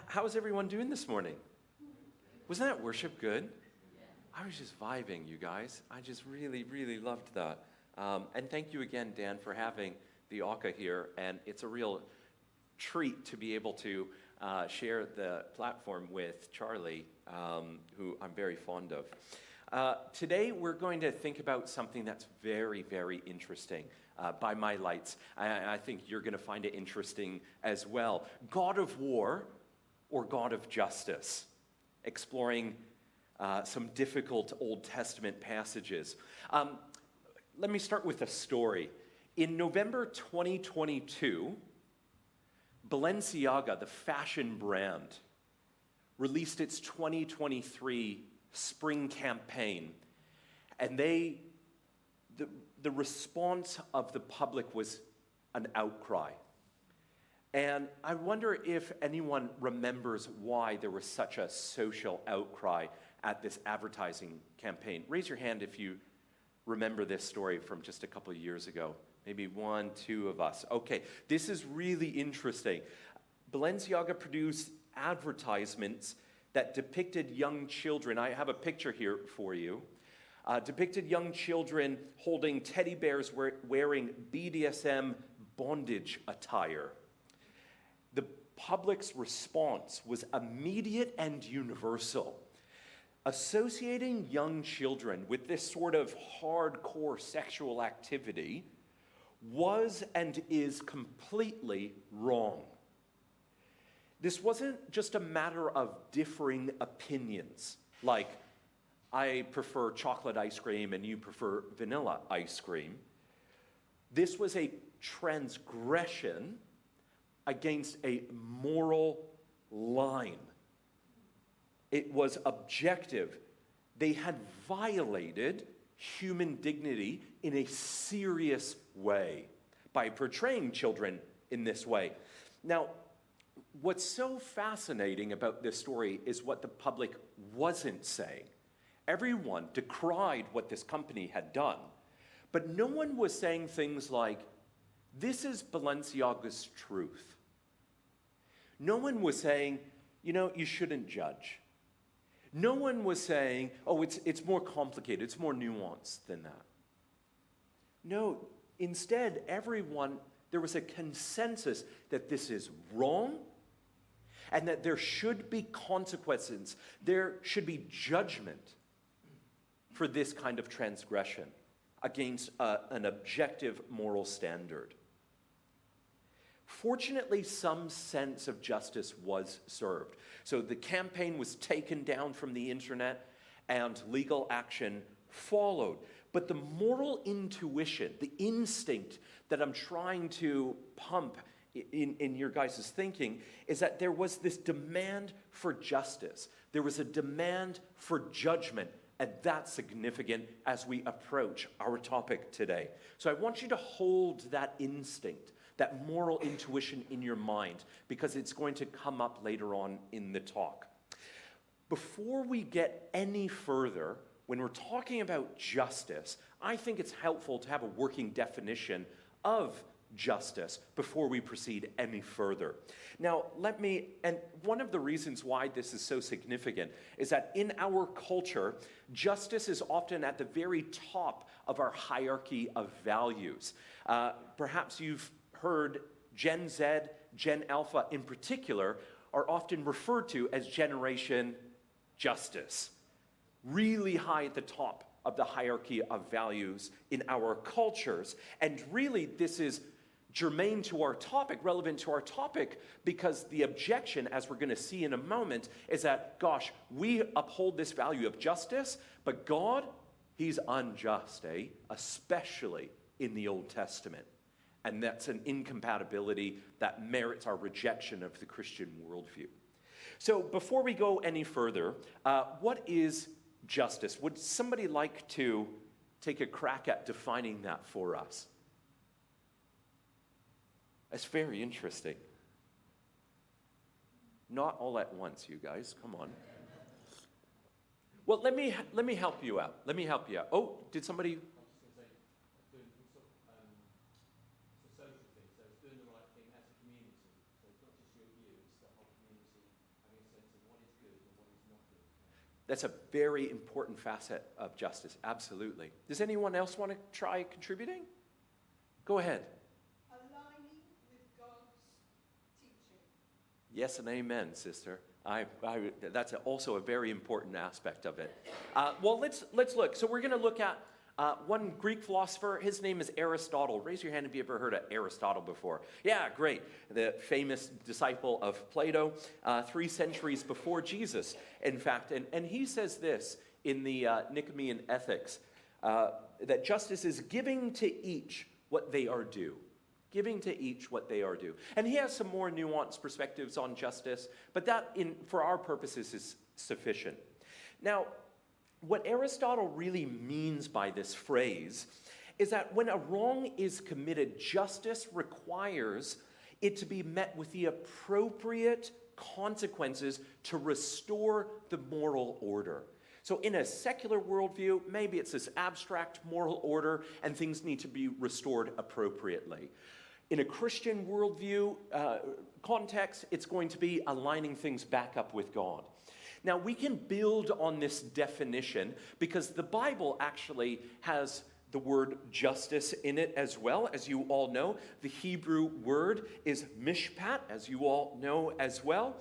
How's everyone doing this morning? Wasn't that worship good? I was just vibing, you guys. I just really, really loved that. And thank you again, Dan, for having the Auca here. And it's a real treat to be able to share the platform with Charlie, who I'm very fond of. Today, we're going to think about something that's very, very interesting. By my lights, I think you're going to find it interesting as well. God of war or God of justice? Exploring some difficult Old Testament passages. Let me start with a story. In November 2022, Balenciaga, the fashion brand, released its 2023 spring campaign, and the response of the public was an outcry. And I wonder if anyone remembers why there was such a social outcry at this advertising campaign. Raise your hand if you remember this story from just a couple of years ago. Maybe one, two of us. Okay, this is really interesting. Balenciaga produced advertisements that depicted young children. I have a picture here for you. Depicted young children holding teddy bears wearing BDSM bondage attire. The public's response was immediate and universal. Associating young children with this sort of hardcore sexual activity was and is completely wrong. This wasn't just a matter of differing opinions, like I prefer chocolate ice cream and you prefer vanilla ice cream. This was a transgression against a moral line. It was objective. They had violated human dignity in a serious way by portraying children in this way. Now, what's so fascinating about this story is what the public wasn't saying. Everyone decried what this company had done, but no one was saying things like, this is Balenciaga's truth. No one was saying, you shouldn't judge. No one was saying, it's more complicated, it's more nuanced than that. No, instead, there was a consensus that this is wrong and that there should be consequences, there should be judgment for this kind of transgression against an objective moral standard. Fortunately, some sense of justice was served. So the campaign was taken down from the internet and legal action followed. But the moral intuition, the instinct that I'm trying to pump in your guys' thinking is that there was this demand for justice. There was a demand for judgment. And that's significant as we approach our topic today. So I want you to hold that instinct, that moral intuition in your mind, because it's going to come up later on in the talk. Before we get any further, when we're talking about justice, I think it's helpful to have a working definition of justice before we proceed any further. Now, and one of the reasons why this is so significant is that in our culture, justice is often at the very top of our hierarchy of values. Perhaps you've heard Gen Z, Gen Alpha in particular, are often referred to as Generation Justice. Really high at the top of the hierarchy of values in our cultures. And really, this is germane to our topic, relevant to our topic, because the objection, as we're going to see in a moment, is that, gosh, we uphold this value of justice, but God, he's unjust, especially in the Old Testament. And that's an incompatibility that merits our rejection of the Christian worldview. So before we go any further, what is justice? Would somebody like to take a crack at defining that for us? That's very interesting. Not all at once, you guys. Come on. Well, let me help you out. Oh, did somebody? That's a very important facet of justice, absolutely. Does anyone else want to try contributing? Go ahead. Aligning with God's teaching. Yes and amen, sister. That's also a very important aspect of it. Well, let's look. So we're going to look at one Greek philosopher. His name is Aristotle. Raise your hand if you ever heard of Aristotle before. Yeah, great. The famous disciple of Plato, 3 centuries before Jesus, in fact. And he says this in the Nicomachean Ethics, that justice is giving to each what they are due. Giving to each what they are due. And he has some more nuanced perspectives on justice, but that, for our purposes, is sufficient. Now, what Aristotle really means by this phrase is that when a wrong is committed, justice requires it to be met with the appropriate consequences to restore the moral order. So in a secular worldview, maybe it's this abstract moral order and things need to be restored appropriately. In a Christian worldview context, it's going to be aligning things back up with God. Now, we can build on this definition because the Bible actually has the word justice in it as well. As you all know, the Hebrew word is mishpat, as you all know as well.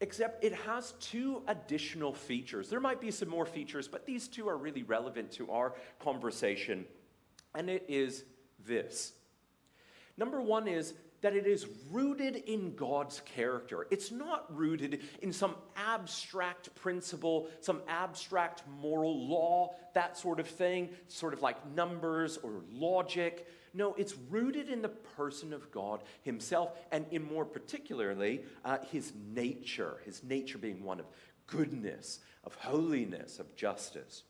Except it has 2 additional features. There might be some more features, but these 2 are really relevant to our conversation. And it is this. Number 1 is that it is rooted in God's character. It's not rooted in some abstract principle, some abstract moral law, that sort of thing, sort of like numbers or logic. No, it's rooted in the person of God himself, and in more particularly, his nature being one of goodness, of holiness, of justice.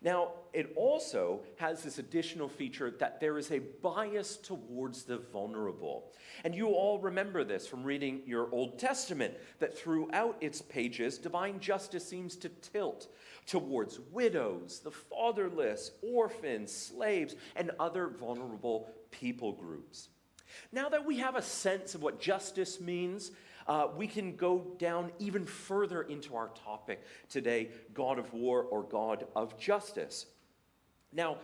Now, it also has this additional feature that there is a bias towards the vulnerable. And you all remember this from reading your Old Testament, that throughout its pages, divine justice seems to tilt towards widows, the fatherless, orphans, slaves, and other vulnerable people groups. Now that we have a sense of what justice means, we can go down even further into our topic today, God of war or God of justice. Now,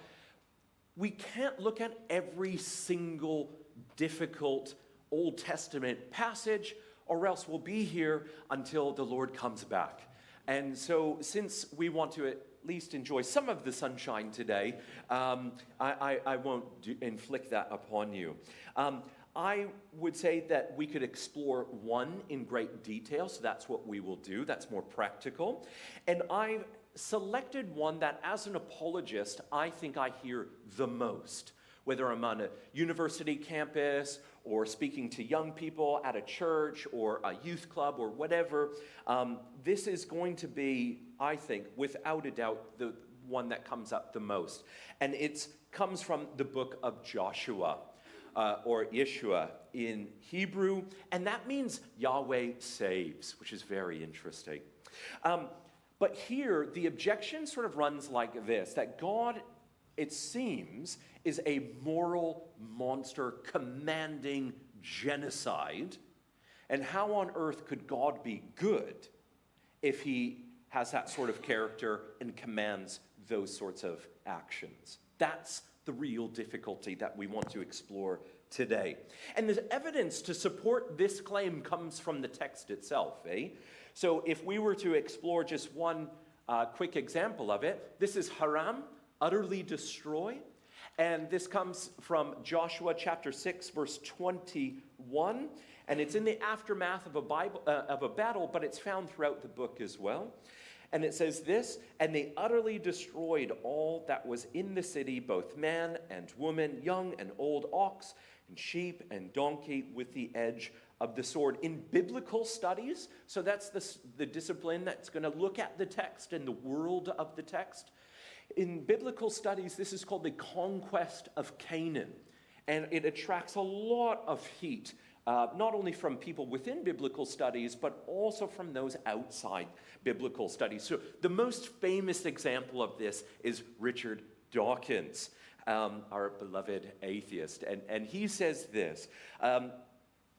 we can't look at every single difficult Old Testament passage, or else we'll be here until the Lord comes back. And so, since we want to at least enjoy some of the sunshine today, I won't inflict that upon you. I would say that we could explore one in great detail, so that's what we will do. That's more practical. And I've selected one that, as an apologist, I think I hear the most. Whether I'm on a university campus or speaking to young people at a church or a youth club or whatever, this is going to be, I think, without a doubt, the one that comes up the most. And it comes from the book of Joshua. Or Yeshua in Hebrew, and that means Yahweh saves, which is very interesting. But here, the objection sort of runs like this, that God, it seems, is a moral monster commanding genocide, and how on earth could God be good if he has that sort of character and commands those sorts of actions? That's the real difficulty that we want to explore today. And the evidence to support this claim comes from the text itself, So if we were to explore just one quick example of it, this is Haram, utterly destroy. And this comes from Joshua chapter 6, verse 21. And it's in the aftermath of a battle, but it's found throughout the book as well. And it says this, and they utterly destroyed all that was in the city, both man and woman, young and old, ox and sheep and donkey, with the edge of the sword. In biblical studies, so that's the discipline that's going to look at the text and the world of the text. In biblical studies, this is called the conquest of Canaan. And it attracts a lot of heat, not only from people within biblical studies, but also from those outside biblical studies. So the most famous example of this is Richard Dawkins, our beloved atheist. And he says this,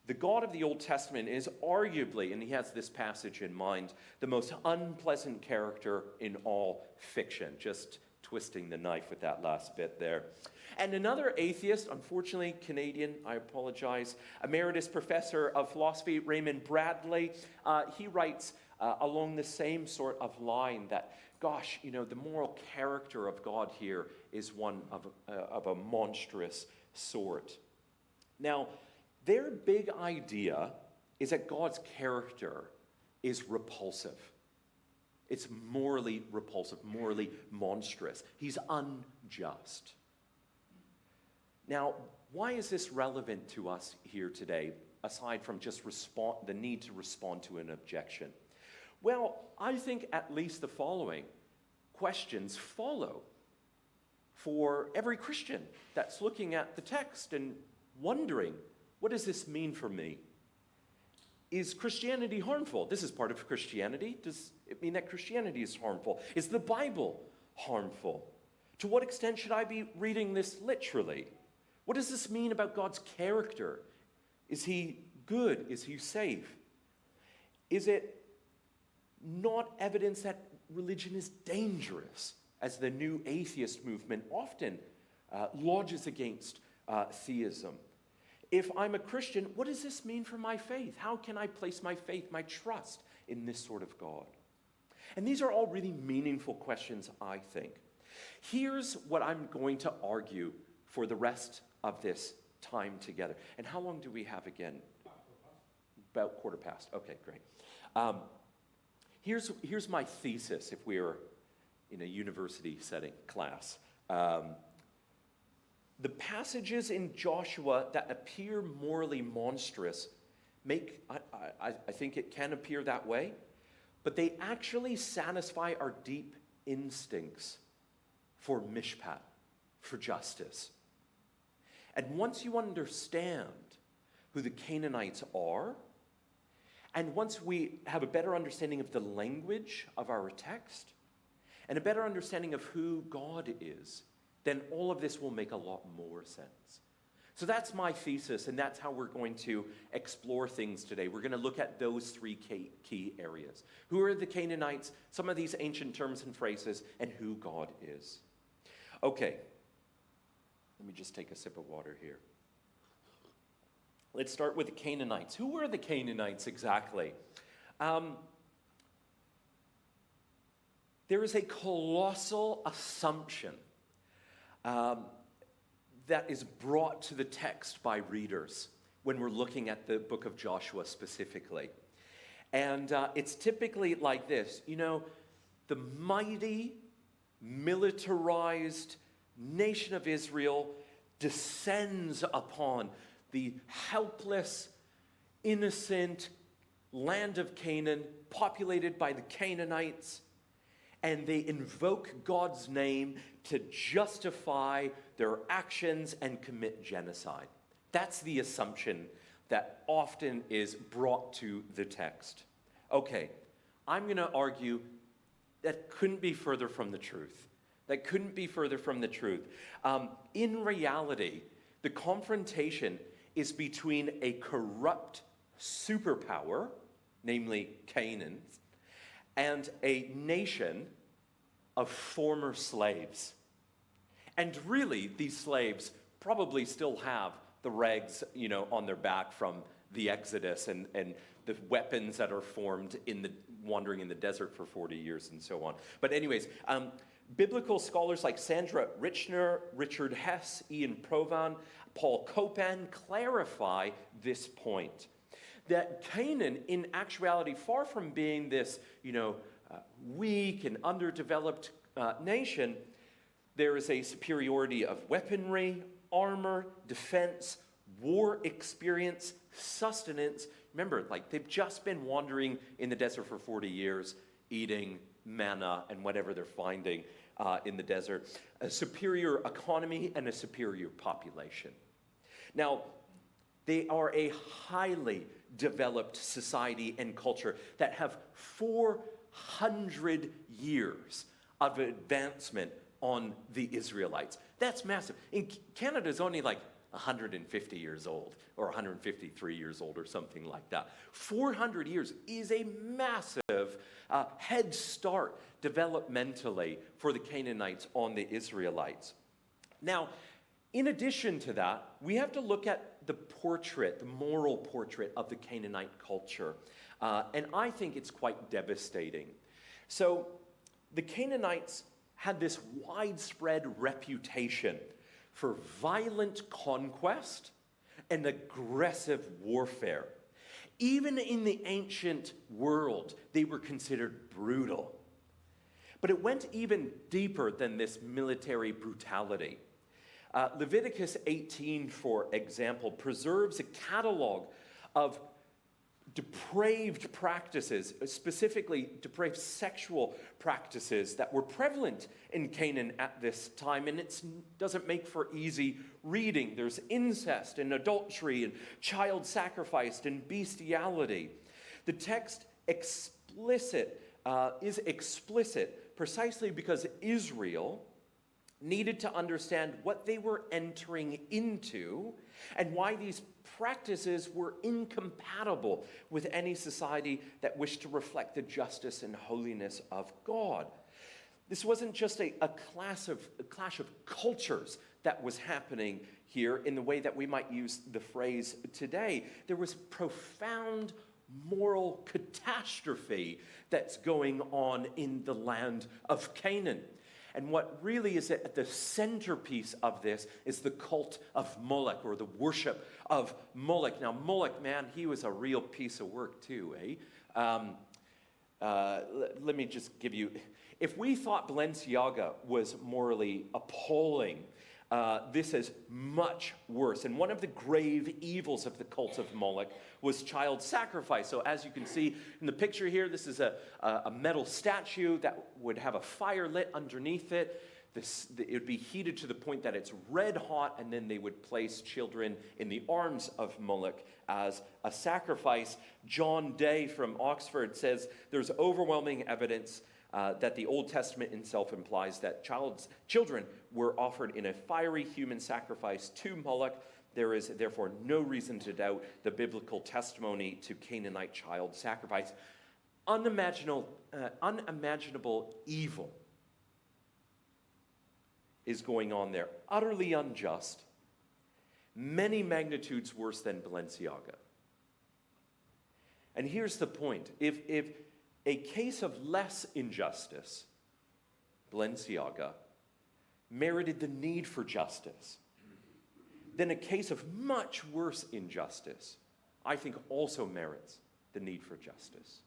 The God of the Old Testament is arguably, and he has this passage in mind, the most unpleasant character in all fiction. Just twisting the knife with that last bit there. And another atheist, unfortunately Canadian, I apologize, emeritus professor of philosophy, Raymond Bradley, he writes along the same sort of line that, gosh, the moral character of God here is one of a monstrous sort. Now, their big idea is that God's character is repulsive. It's morally repulsive, morally monstrous. He's unjust. Now, why is this relevant to us here today, aside from just the need to respond to an objection? Well, I think at least the following questions follow for every Christian that's looking at the text and wondering, what does this mean for me? Is Christianity harmful? This is part of Christianity. Does it mean that Christianity is harmful? Is the Bible harmful? To what extent should I be reading this literally? What does this mean about God's character? Is he good? Is he safe? Is it not evidence that religion is dangerous, as the new atheist movement often lodges against theism? If I'm a Christian, what does this mean for my faith? How can I place my faith, my trust in this sort of God? And these are all really meaningful questions, I think. Here's what I'm going to argue for the rest of this time together. And how long do we have again? About quarter past. Okay, great. Here's my thesis if we were in a university setting class. The passages in Joshua that appear morally monstrous I think it can appear that way, but they actually satisfy our deep instincts for mishpat, for justice. And once you understand who the Canaanites are, and once we have a better understanding of the language of our text, and a better understanding of who God is, then all of this will make a lot more sense. So that's my thesis, and that's how we're going to explore things today. We're going to look at those three key areas. Who are the Canaanites, some of these ancient terms and phrases, and who God is. Okay, let me just take a sip of water here. Let's start with the Canaanites. Who were the Canaanites exactly? There is a colossal assumption that is brought to the text by readers when we're looking at the book of Joshua specifically. And it's typically like this. The mighty, militarized nation of Israel descends upon the helpless, innocent land of Canaan, populated by the Canaanites, and they invoke God's name to justify their actions and commit genocide. That's the assumption that often is brought to the text. Okay, I'm going to argue that couldn't be further from the truth. That couldn't be further from the truth. In reality, the confrontation is between a corrupt superpower, namely Canaan, and a nation of former slaves. And really, these slaves probably still have the rags, on their back from the Exodus and the weapons that are formed wandering in the desert for 40 years and so on. But anyways, biblical scholars like Sandra Richner, Richard Hess, Ian Provan, Paul Copan clarify this point. That Canaan, in actuality, far from being this, weak and underdeveloped nation, there is a superiority of weaponry, armor, defense, war experience, sustenance. Remember, they've just been wandering in the desert for 40 years, eating manna and whatever they're finding in the desert. A superior economy and a superior population. Now, they are a highly developed society and culture that have 400 years of advancement on the Israelites. That's massive. In Canada's only 150 years old or 153 years old or something like that. 400 years is a massive head start developmentally for the Canaanites on the Israelites. Now, in addition to that, we have to look at the portrait, the moral portrait of the Canaanite culture. And I think it's quite devastating. So the Canaanites had this widespread reputation for violent conquest and aggressive warfare. Even in the ancient world, they were considered brutal. But it went even deeper than this military brutality. Leviticus 18, for example, preserves a catalog of depraved practices, specifically depraved sexual practices that were prevalent in Canaan at this time, and it doesn't make for easy reading. There's incest and adultery and child sacrifice and bestiality. The text is explicit precisely because Israel needed to understand what they were entering into and why these practices were incompatible with any society that wished to reflect the justice and holiness of God. This wasn't just a clash of cultures that was happening here in the way that we might use the phrase today. There was profound moral catastrophe that's going on in the land of Canaan. And what really is at the centerpiece of this is the cult of Moloch, or the worship of Moloch. Now, Moloch, man, he was a real piece of work too, eh? Let me just give you... If we thought Balenciaga was morally appalling, this is much worse. And one of the grave evils of the cult of Moloch was child sacrifice. So as you can see in the picture here, this is a metal statue that would have a fire lit underneath it. It would be heated to the point that it's red hot, and then they would place children in the arms of Moloch as a sacrifice. John Day from Oxford says there's overwhelming evidence that the Old Testament itself implies that children were offered in a fiery human sacrifice to Moloch. There is therefore no reason to doubt the biblical testimony to Canaanite child sacrifice. Unimaginable evil is going on there. Utterly unjust. Many magnitudes worse than Balenciaga. And here's the point. If a case of less injustice, Balenciaga, merited the need for justice, then a case of much worse injustice, I think, also merits the need for justice.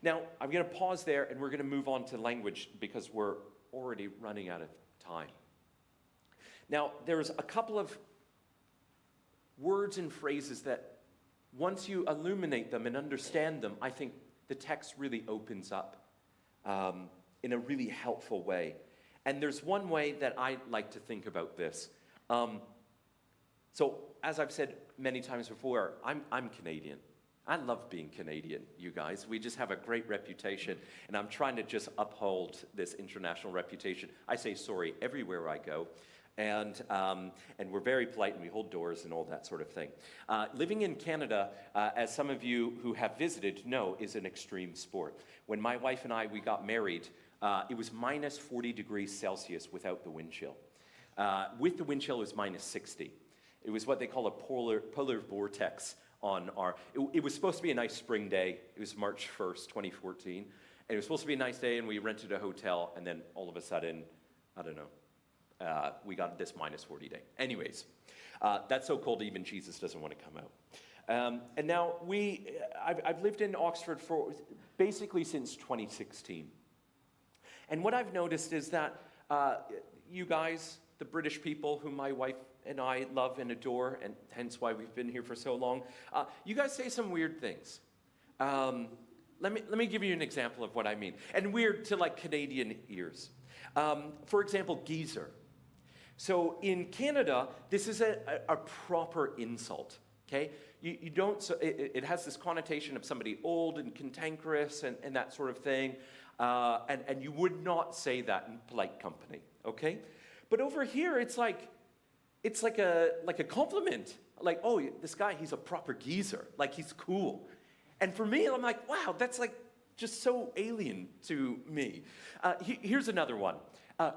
Now, I'm going to pause there, and we're going to move on to language because we're already running out of time. Now, there's a couple of words and phrases that once you illuminate them and understand them, I think the text really opens up in a really helpful way. And there's one way that I like to think about this. So, as I've said many times before, I'm Canadian. I love being Canadian, you guys. We just have a great reputation, and I'm trying to just uphold this international reputation. I say sorry everywhere I go, and we're very polite, and we hold doors and all that sort of thing. Living in Canada, as some of you who have visited know, is an extreme sport. When my wife and we got married, it was minus 40 degrees Celsius without the wind chill. With the wind chill, it was minus 60. It was what they call a polar vortex on our... It was supposed to be a nice spring day. It was March 1st, 2014. And it was supposed to be a nice day, and we rented a hotel, and then all of a sudden, I don't know, we got this minus 40 day. Anyways, that's so cold even Jesus doesn't want to come out. And now I've lived in Oxford for basically since 2016. And what I've noticed is that you guys, the British people whom my wife and I love and adore, and hence why we've been here for so long, you guys say some weird things. Let me give you an example of what I mean. And weird to like Canadian ears. For example, geezer. So in Canada, this is a proper insult. Okay, you don't. So it has this connotation of somebody old and cantankerous and that sort of thing, and you would not say that in polite company. Okay, but over here it's like it's like a compliment. Like, oh, this guy, he's a proper geezer. Like, he's cool. And for me, I'm like, wow, that's like just so alien to me. Here's another one.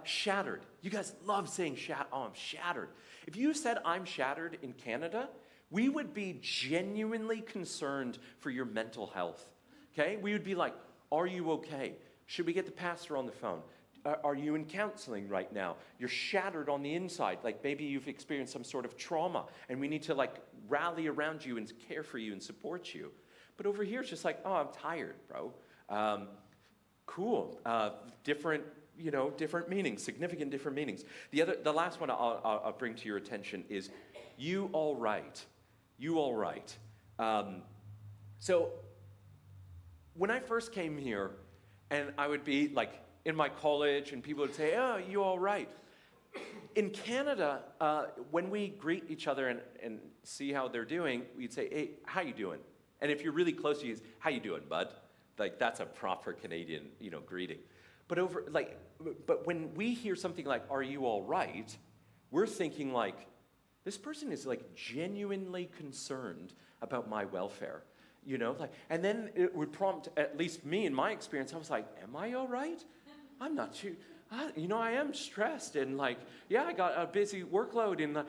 Shattered. You guys love saying I'm shattered. If you said I'm shattered in Canada, we would be genuinely concerned for your mental health. Okay? We would be like, are you okay? Should we get the pastor on the phone? Are you in counseling right now? You're shattered on the inside. Like maybe you've experienced some sort of trauma and we need to like rally around you and care for you and support you. But over here, it's just like, oh, I'm tired, bro. Cool. Different meanings, significant different meanings. The last one I'll bring to your attention is, you all right. You all right. So when I first came here, and I would be like in my college, and people would say, oh, you all right. In Canada, when we greet each other and see how they're doing, we'd say, hey, how you doing? And if you're really close to you, how you doing, bud? Like, that's a proper Canadian, greeting. But when we hear something like, are you all right? We're thinking like, this person is like genuinely concerned about my welfare. And then it would prompt, at least me in my experience, I was like, am I all right? I'm not too, I am stressed and like, yeah, I got a busy workload and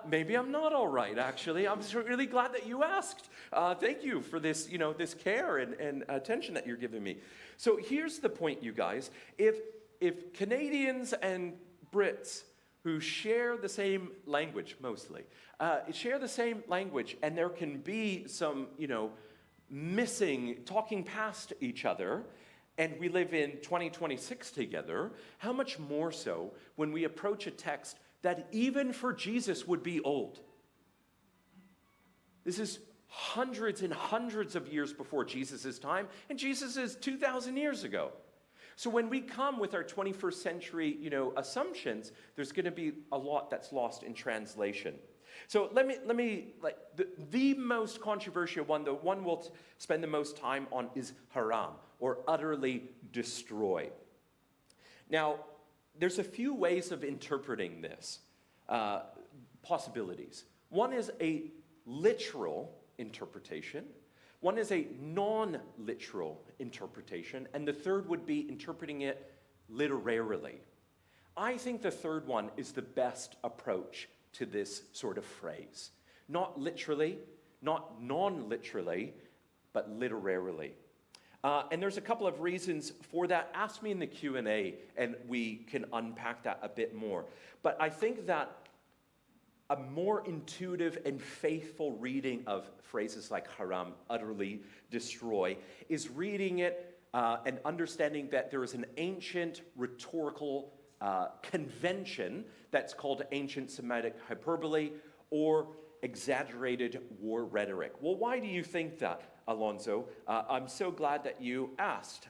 maybe I'm not all right, actually. I'm really glad that you asked. Thank you for this, this care and attention that you're giving me. So here's the point, you guys. If Canadians and Brits who share the same language, mostly, share the same language, and there can be some, talking past each other, and we live in 2026 together, how much more so when we approach a text that even for Jesus would be old? This is hundreds and hundreds of years before Jesus' time, and Jesus is 2,000 years ago. So when we come with our 21st century, assumptions, there's going to be a lot that's lost in translation. So let me the most controversial one, the one we'll spend the most time on, is haram, or utterly destroy. Now, there's a few ways of interpreting this, possibilities. One is a literal interpretation. One is a non-literal interpretation. And the third would be interpreting it literarily. I think the third one is the best approach to this sort of phrase. Not literally, not non-literally, but literarily. And there's a couple of reasons for that. Ask me in the Q&A and we can unpack that a bit more. But I think that a more intuitive and faithful reading of phrases like haram, utterly destroy, is reading it and understanding that there is an ancient rhetorical convention that's called ancient Semitic hyperbole or exaggerated war rhetoric. Well, why do you think that, Alonso? I'm so glad that you asked.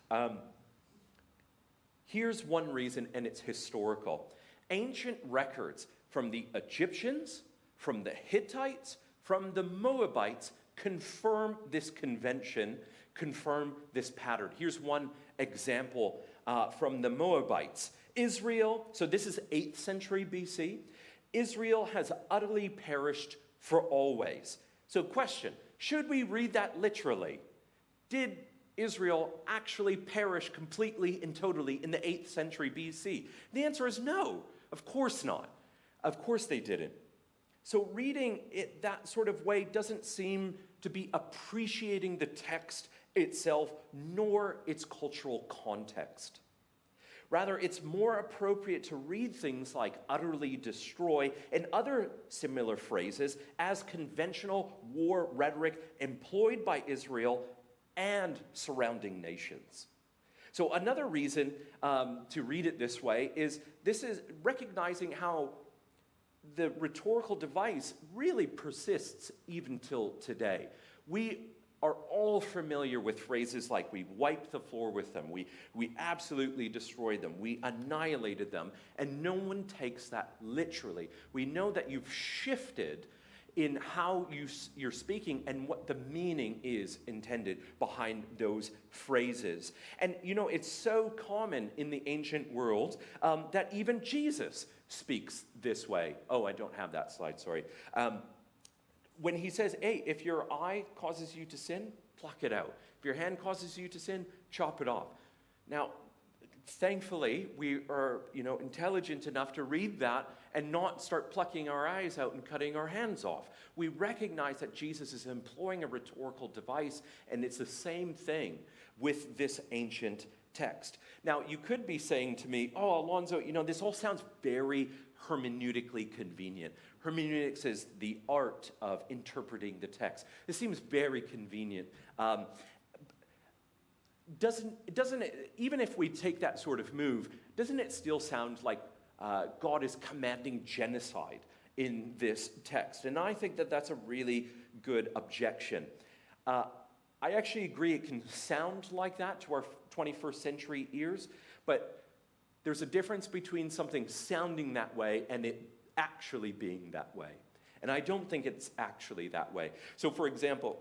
Here's one reason, and it's historical. Ancient records from the Egyptians, from the Hittites, from the Moabites confirm this convention, confirm this pattern. Here's one example from the Moabites. Israel, so this is 8th century BC, Israel has utterly perished for always. So question, should we read that literally? Did Israel actually perish completely and totally in the 8th century BC? The answer is no, of course not. Of course they didn't. So reading it that sort of way doesn't seem to be appreciating the text itself, nor its cultural context. Rather, it's more appropriate to read things like utterly destroy and other similar phrases as conventional war rhetoric employed by Israel and surrounding nations. So another reason to read it this way is recognizing how the rhetorical device really persists even till today. We are all familiar with phrases like we wiped the floor with them, we absolutely destroyed them, we annihilated them, and no one takes that literally. We know that you've shifted in how you're speaking and what the meaning is intended behind those phrases. And it's so common in the ancient world that even Jesus speaks this way. Oh, I don't have that slide, sorry. When he says, hey, if your eye causes you to sin, pluck it out. If your hand causes you to sin, chop it off. Now, thankfully, we are, intelligent enough to read that and not start plucking our eyes out and cutting our hands off. We recognize that Jesus is employing a rhetorical device, and it's the same thing with this ancient text. Now, you could be saying to me, oh, Alonzo, this all sounds very hermeneutically convenient. Hermeneutics is the art of interpreting the text. This seems very convenient. Even if we take that sort of move, doesn't it still sound like God is commanding genocide in this text? And I think that that's a really good objection. I actually agree it can sound like that to our 21st century ears, but there's a difference between something sounding that way and it actually being that way. And I don't think it's actually that way. So, for example,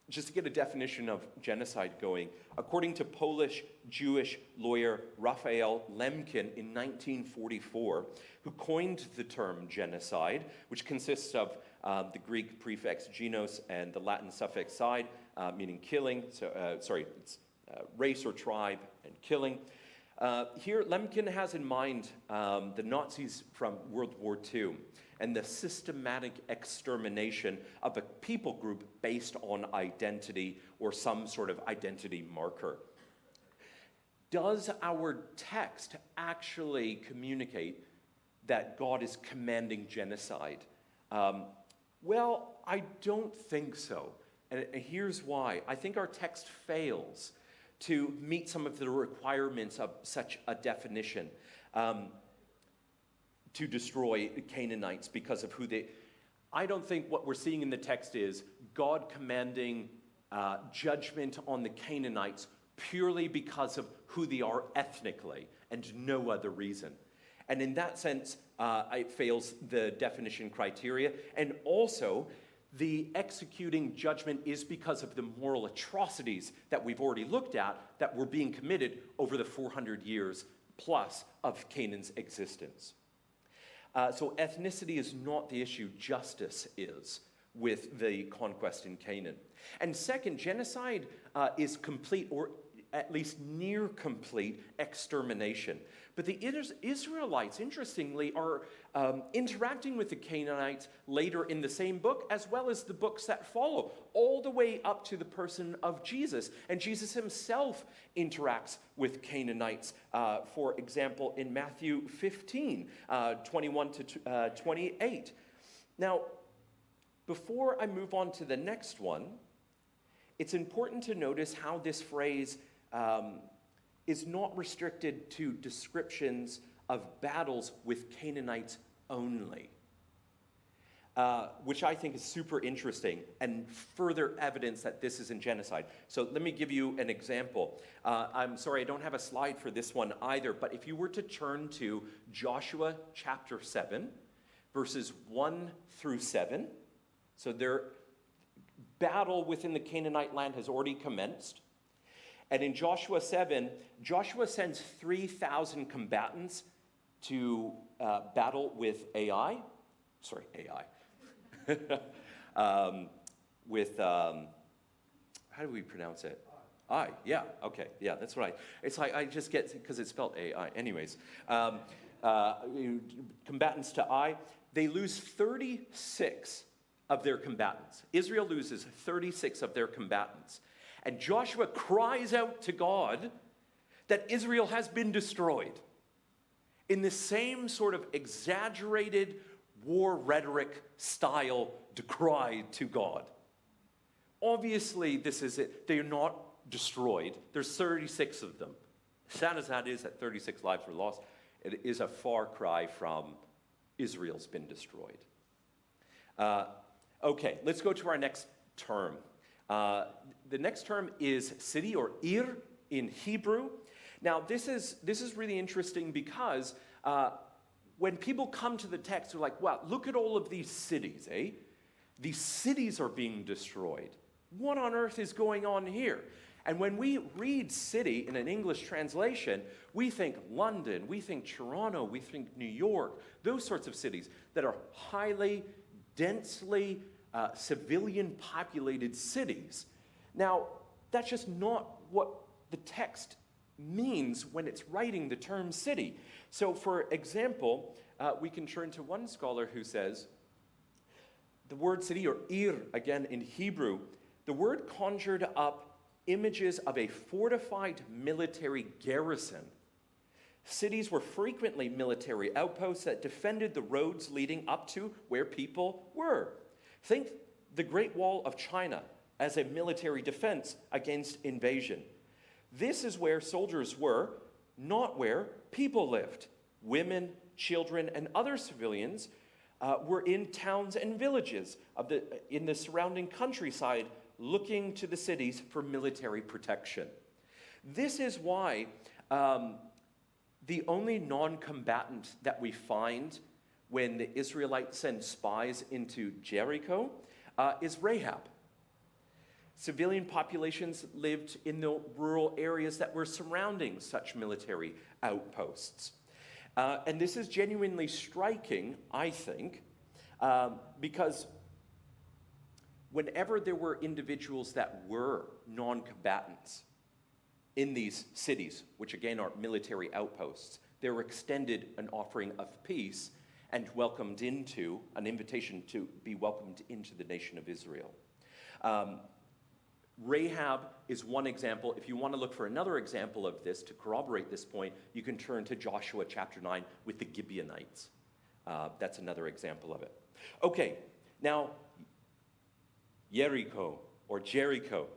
just to get a definition of genocide going, according to Polish Jewish lawyer Raphael Lemkin in 1944, who coined the term genocide, which consists of the Greek prefix genos and the Latin suffix "cide," meaning killing, it's race or tribe and killing. Here, Lemkin has in mind the Nazis from World War II and the systematic extermination of a people group based on identity or some sort of identity marker. Does our text actually communicate that God is commanding genocide? Well, I don't think so. And here's why. I think our text fails to meet some of the requirements of such a definition, to destroy Canaanites because of who they... I don't think what we're seeing in the text is God commanding judgment on the Canaanites purely because of who they are ethnically and no other reason. And in that sense, it fails the definition criteria. And also, the executing judgment is because of the moral atrocities that we've already looked at that were being committed over the 400 years plus of Canaan's existence. So ethnicity is not the issue, justice is with the conquest in Canaan. And second, genocide is complete, or at least near complete, extermination. But the Israelites, interestingly, are interacting with the Canaanites later in the same book, as well as the books that follow, all the way up to the person of Jesus. And Jesus himself interacts with Canaanites, for example, in Matthew 15, 21 to 28. Now, before I move on to the next one, it's important to notice how this phrase is not restricted to descriptions of battles with Canaanites only, which I think is super interesting and further evidence that this isn't genocide. So let me give you an example. I'm sorry, I don't have a slide for this one either, but if you were to turn to Joshua chapter 7, verses 1 through 7, so their battle within the Canaanite land has already commenced. And in Joshua 7, Joshua sends 3,000 combatants to battle with Ai. With, how do we pronounce it? Ai, yeah, okay, yeah, that's right. It's like, I just get, because it's spelled A-I. Anyways, combatants to Ai, they lose 36 of their combatants. Israel loses 36 of their combatants. And Joshua cries out to God that Israel has been destroyed in the same sort of exaggerated war rhetoric style decry to God. Obviously, this is it. They are not destroyed. There's 36 of them. Sad as that is, that 36 lives were lost, it is a far cry from Israel's been destroyed. Okay, let's go to our next term. The next term is city, or Ir in Hebrew. Now, this is really interesting because when people come to the text, they're like, wow, look at all of these cities, eh? These cities are being destroyed. What on earth is going on here? And when we read city in an English translation, we think London, we think Toronto, we think New York, those sorts of cities that are highly, densely civilian populated cities. Now, that's just not what the text means when it's writing the term city. So, for example, we can turn to one scholar who says, the word city, or ir, again in Hebrew, the word conjured up images of a fortified military garrison. Cities were frequently military outposts that defended the roads leading up to where people were. Think the Great Wall of China as a military defense against invasion. This is where soldiers were, not where people lived. Women, children, and other civilians were in towns and villages in the surrounding countryside, looking to the cities for military protection. This is why the only non-combatant that we find when the Israelites send spies into Jericho is Rahab. Civilian populations lived in the rural areas that were surrounding such military outposts. And this is genuinely striking, I think, because whenever there were individuals that were non-combatants in these cities, which again are military outposts, they were extended an offering of peace and welcomed into, an invitation to be welcomed into the nation of Israel. Rahab is one example. If you want to look for another example of this to corroborate this point, you can turn to Joshua chapter 9 with the Gibeonites. That's another example of it. Okay, now Jericho, or Jericho.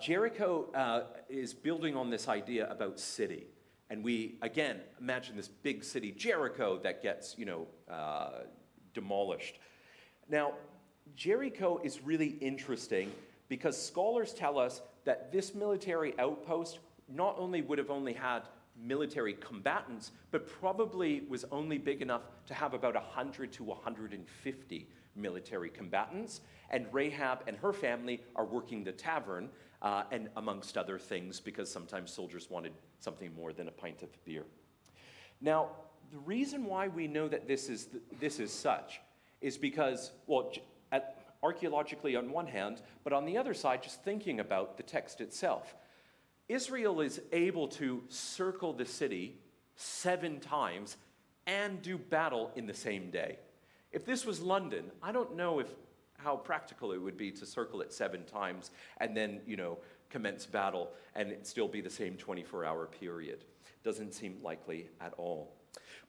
Jericho is building on this idea about city. And we, again, imagine this big city, Jericho, that gets, demolished. Now, Jericho is really interesting because scholars tell us that this military outpost not only would have only had military combatants, but probably was only big enough to have about 100 to 150 military combatants. And Rahab and her family are working the tavern, and amongst other things, because sometimes soldiers wanted something more than a pint of beer. Now, the reason why we know that this is such is because, well, archaeologically on one hand, but on the other side, just thinking about the text itself. Israel is able to circle the city 7 times and do battle in the same day. If this was London, I don't know how practical it would be to circle it 7 times and then, commence battle and it still be the same 24-hour period. Doesn't seem likely at all.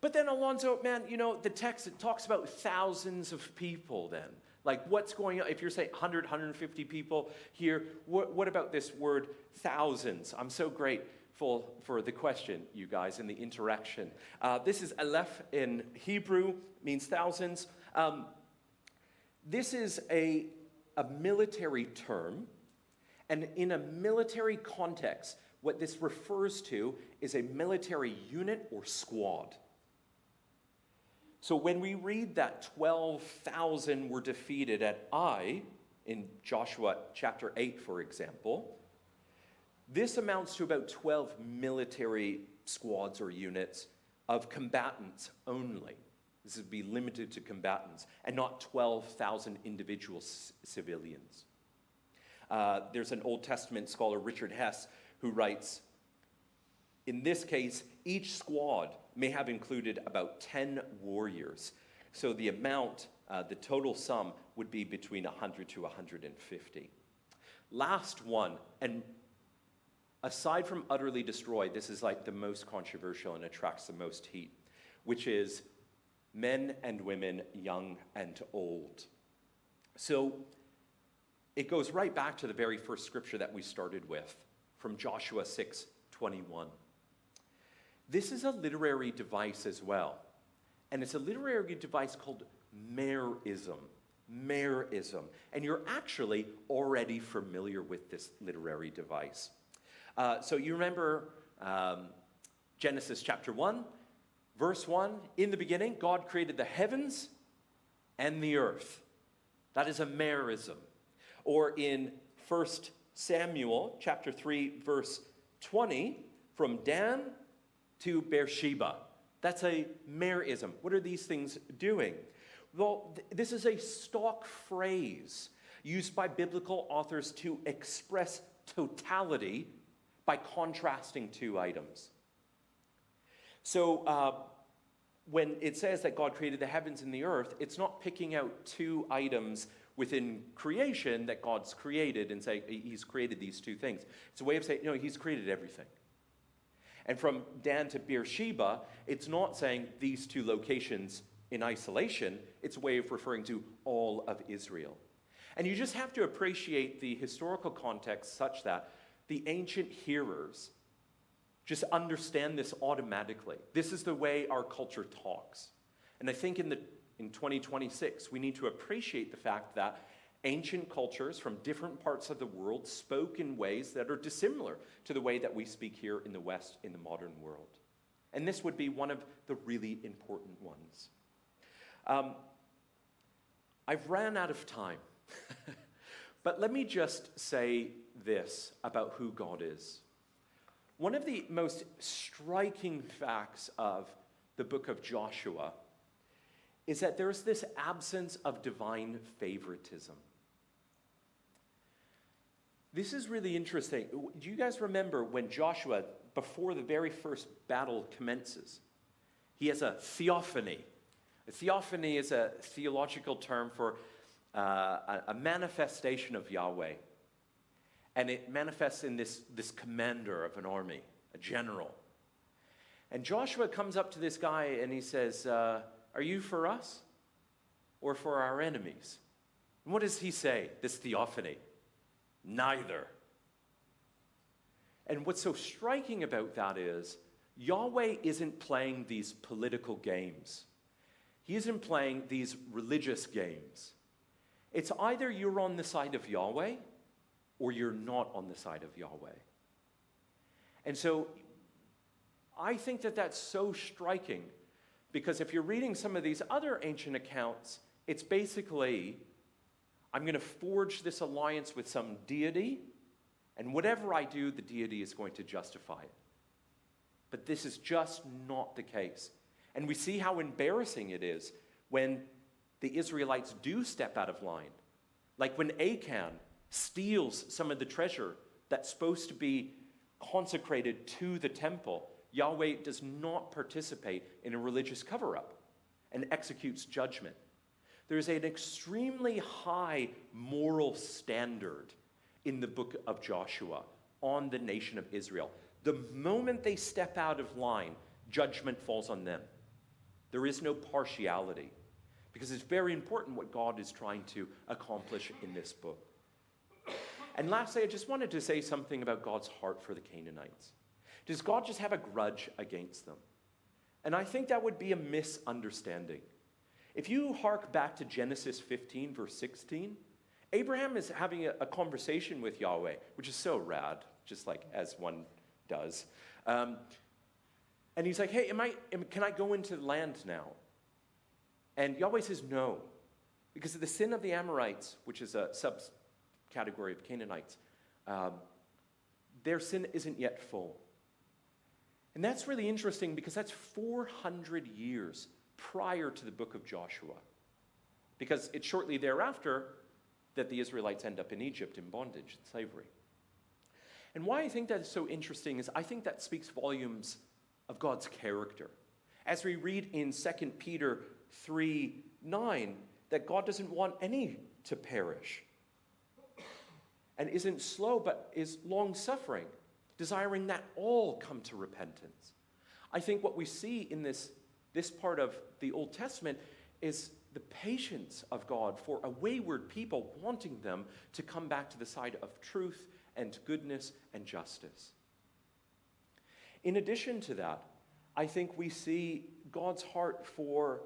But then, Alonzo, man, the text, it talks about thousands of people then. Like, what's going on? If you're saying 100, 150 people here, what about this word thousands? I'm so grateful for the question, you guys, and the interaction. This is aleph in Hebrew, means thousands. This is a military term, and in a military context, what this refers to is a military unit or squad. So when we read that 12,000 were defeated at Ai, in Joshua chapter 8, for example, this amounts to about 12 military squads or units of combatants only. This would be limited to combatants, and not 12,000 individual civilians. There's an Old Testament scholar, Richard Hess, who writes, in this case, each squad may have included about 10 warriors. So the amount, the total sum, would be between 100 to 150. Last one, and aside from utterly destroyed, this is like the most controversial and attracts the most heat, which is men and women, young and old. So it goes right back to the very first scripture that we started with, from Joshua 6:21. This is a literary device as well, and it's a literary device called merism. Merism, and you're actually already familiar with this literary device. So you remember Genesis chapter 1, verse 1, in the beginning, God created the heavens and the earth. That is a merism. Or in 1 Samuel chapter 3, verse 20, from Dan to Beersheba. That's a merism. What are these things doing? Well, this is a stock phrase used by biblical authors to express totality by contrasting two items. So when it says that God created the heavens and the earth, it's not picking out two items within creation that God's created and saying he's created these two things. It's a way of saying, no, he's created everything. And from Dan to Beersheba, it's not saying these two locations in isolation. It's a way of referring to all of Israel. And you just have to appreciate the historical context such that the ancient hearers just understand this automatically. This is the way our culture talks. And I think in 2026, we need to appreciate the fact that ancient cultures from different parts of the world spoke in ways that are dissimilar to the way that we speak here in the West in the modern world. And this would be one of the really important ones. I've ran out of time. But let me just say this about who God is. One of the most striking facts of the book of Joshua is that there's this absence of divine favoritism. This is really interesting. Do you guys remember when Joshua, before the very first battle commences, he has a theophany. A theophany is a theological term for a manifestation of Yahweh. And it manifests in this commander of an army, a general. And Joshua comes up to this guy and he says, are you for us or for our enemies? And what does he say, this theophany? Neither. And what's so striking about that is Yahweh isn't playing these political games. He isn't playing these religious games. It's either you're on the side of Yahweh or you're not on the side of Yahweh. And so I think that that's so striking because if you're reading some of these other ancient accounts, it's basically, I'm going to forge this alliance with some deity, and whatever I do, the deity is going to justify it. But this is just not the case. And we see how embarrassing it is when the Israelites do step out of line. Like when Achan steals some of the treasure that's supposed to be consecrated to the temple, Yahweh does not participate in a religious cover-up and executes judgment. There's an extremely high moral standard in the book of Joshua on the nation of Israel. The moment they step out of line, judgment falls on them. There is no partiality because it's very important what God is trying to accomplish in this book. And lastly, I just wanted to say something about God's heart for the Canaanites. Does God just have a grudge against them? And I think that would be a misunderstanding. If you hark back to Genesis 15, verse 16, Abraham is having a conversation with Yahweh, which is so rad, just like as one does. And he's like, hey, can I go into the land now? And Yahweh says no, because of the sin of the Amorites, which is a subcategory of Canaanites. Their sin isn't yet full. And that's really interesting because that's 400 years prior to the book of Joshua. Because it's shortly thereafter that the Israelites end up in Egypt in bondage and slavery. And why I think that is so interesting is I think that speaks volumes of God's character. As we read in 2 Peter 3:9, that God doesn't want any to perish and isn't slow but is long-suffering, desiring that all come to repentance. I think what we see in this part of the Old Testament is the patience of God for a wayward people, wanting them to come back to the side of truth and goodness and justice. In addition to that, I think we see God's heart for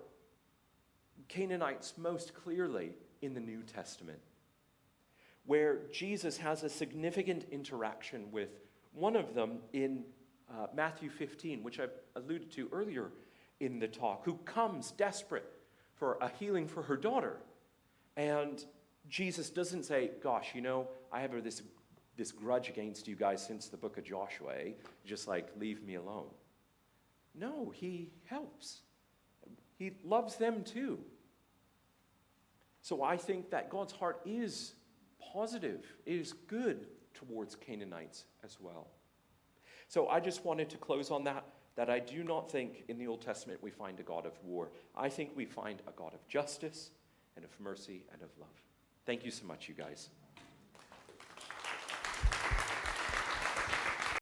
Canaanites most clearly in the New Testament, where Jesus has a significant interaction with one of them in Matthew 15, which I alluded to earlier in the talk, who comes desperate for a healing for her daughter. And Jesus doesn't say, gosh, I have this grudge against you guys since the book of Joshua. Just like, leave me alone. No, he helps. He loves them too. So I think that God's heart is positive. It is good towards Canaanites as well. So I just wanted to close on that I do not think in the Old Testament we find a God of war. I think we find a God of justice and of mercy and of love. Thank you so much, you guys.